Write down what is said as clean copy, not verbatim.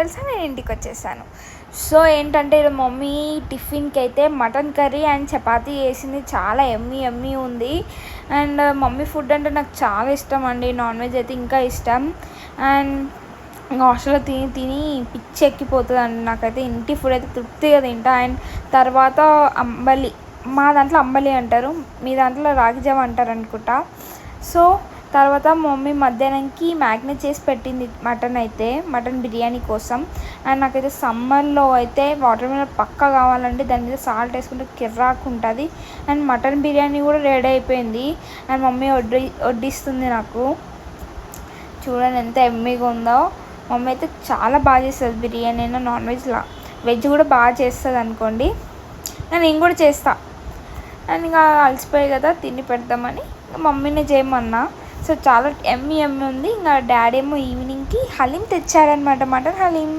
తెలుసా నేను ఇంటికి వచ్చేసాను. సో ఏంటంటే ఈరోజు మమ్మీ టిఫిన్కి అయితే మటన్ కర్రీ అండ్ చపాతీ చేసింది. చాలా యమ్మీ ఉంది. అండ్ మమ్మీ ఫుడ్ అంటే నాకు చాలా ఇష్టం అండి. నాన్ వెజ్ అయితే ఇంకా ఇష్టం. అండ్ ఇంకా హాస్టల్లో తిని పిచ్చి ఎక్కిపోతుంది అండి నాకైతే. ఇంటి ఫుడ్ అయితే తృప్తిగా తింటా. అండ్ తర్వాత అంబలి, మా దాంట్లో అంబలి అంటారు, మీ దాంట్లో రాగి జావ అంటారు అనుకుంటా. సో తర్వాత మమ్మీ మధ్యాహ్నంకి మ్యాగ్నేట్ చేసి పెట్టింది మటన్ బిర్యానీ కోసం. అండ్ నాకైతే సమ్మర్లో అయితే వాటర్ మిలన్ పక్కా కావాలండి. దాని మీద సాల్ట్ వేసుకుంటే కిర్రాకు ఉంటుంది. అండ్ మటన్ బిర్యానీ కూడా రెడీ అయిపోయింది. అండ్ మమ్మీ వడ్డిస్తుంది నాకు. చూడండి ఎంత ఎమ్మీగా ఉందో. మమ్మీ అయితే చాలా బాగా చేస్తుంది బిర్యానీ అయినా నాన్ వెజ్లా. వెజ్ కూడా బాగా చేస్తుంది అనుకోండి. నేను కూడా చేస్తా. అండ్ ఇంకా అలసిపోయాయి కదా తిని పెడదామని మమ్మీనే చేయమన్నా. సో చాలా ఎమ్మీ ఉంది. ఇంకా డాడీ ఏమో ఈవినింగ్కి హలీం తెచ్చారనమాట, మటన్ హలీం.